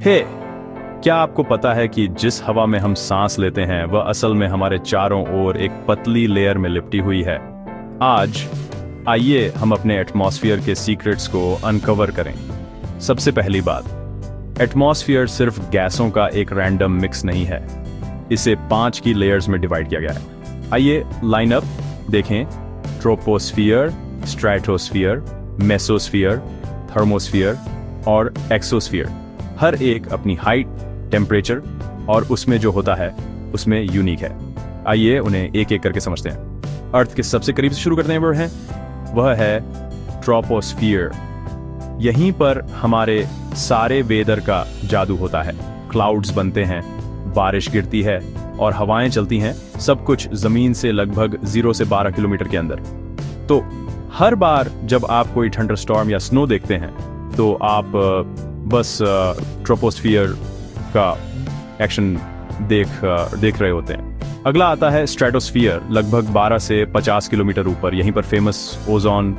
हे, क्या आपको पता है कि जिस हवा में हम सांस लेते हैं वह असल में हमारे चारों ओर एक पतली लेयर में लिपटी हुई है। आज आइए हम अपने एटमॉस्फेयर के सीक्रेट्स को अनकवर करें। सबसे पहली बात, एटमॉस्फेयर सिर्फ गैसों का एक रैंडम मिक्स नहीं है, इसे 5 की लेयर्स में डिवाइड किया गया है। आइए लाइनअप देखें। ट्रोपोस्फियर, स्ट्रेटोस्फियर, मेसोस्फियर, थर्मोस्फियर और एक्सोस्फियर। हर एक अपनी हाइट, टेम्परेचर और उसमें जो होता है उसमें यूनिक है। आइए उन्हें एक एक करके समझते हैं। अर्थ के सबसे करीब से शुरू करते हैं, वह है ट्रोपोस्फियर। यहीं पर हमारे सारे वेदर का जादू होता है। क्लाउड्स बनते हैं, बारिश गिरती है और हवाएं चलती हैं, सब कुछ जमीन से लगभग 0 से 12 किलोमीटर के अंदर। तो हर बार जब आप कोई थंडरस्टॉर्म या स्नो देखते हैं तो आप बस ट्रोपोस्फियर का एक्शन देख रहे होते हैं। अगला आता है स्ट्रेटोस्फियर, लगभग 12 से 50 किलोमीटर ऊपर। यहीं पर फेमस ओजोन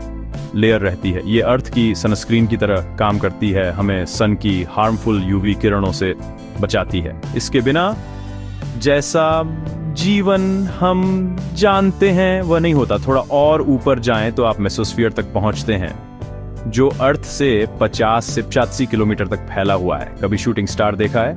लेयर रहती है। ये अर्थ की सनस्क्रीन की तरह काम करती है, हमें सन की हार्मफुल यूवी किरणों से बचाती है। इसके बिना जैसा जीवन हम जानते हैं वह नहीं होता। थोड़ा और ऊपर जाएं तो आप मेसोस्फियर तक पहुंचते हैं, जो अर्थ से 50 से 85 किलोमीटर तक फैला हुआ है। कभी शूटिंग स्टार देखा है?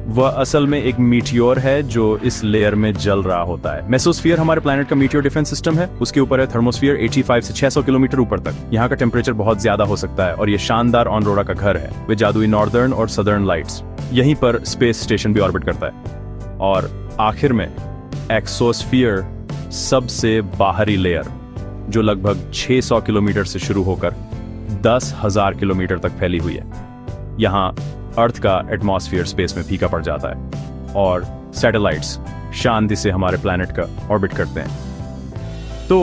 वह असल में एक मीटियोर है जो इस लेयर में जल रहा होता है। मेसोस्फियर हमारे प्लैनेट का मीटियोर डिफेंस सिस्टम है। उसके ऊपर है थर्मोस्फियर, 85 से 600 किलोमीटर ऊपर तक। यहाँ का टेम्परेचर बहुत ज्यादा हो सकता है और ये शानदार ऑनरोरा का घर है। वे जादुई नॉर्दर्न और सदर्न लाइट्स। यहीं पर स्पेस स्टेशन भी ऑर्बिट करता है। और आखिर में एक्सोस्फियर, सबसे बाहरी लेयर, जो लगभग 600 किलोमीटर से शुरू होकर 10,000 किलोमीटर तक फैली हुई है। यहाँ अर्थ का एटमॉस्फेयर स्पेस में फीका पड़ जाता है और सैटेलाइट्स शांति से हमारे प्लैनेट का ऑर्बिट करते हैं। तो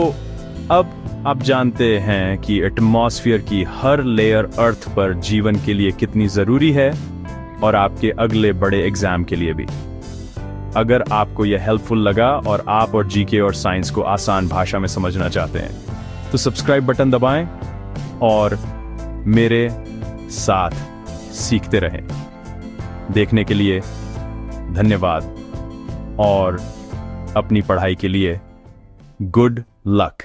अब आप जानते हैं कि एटमॉस्फेयर की हर लेयर अर्थ पर जीवन के लिए कितनी जरूरी है, और आपके अगले बड़े एग्जाम के लिए भी। अगर आपको यह हेल्पफुल लगा और आप और जीके और साइंस को आसान भाषा में समझना चाहते हैं तो सब्सक्राइब बटन दबाएं और मेरे साथ सीखते रहें। देखने के लिए धन्यवाद और अपनी पढ़ाई के लिए गुड लक।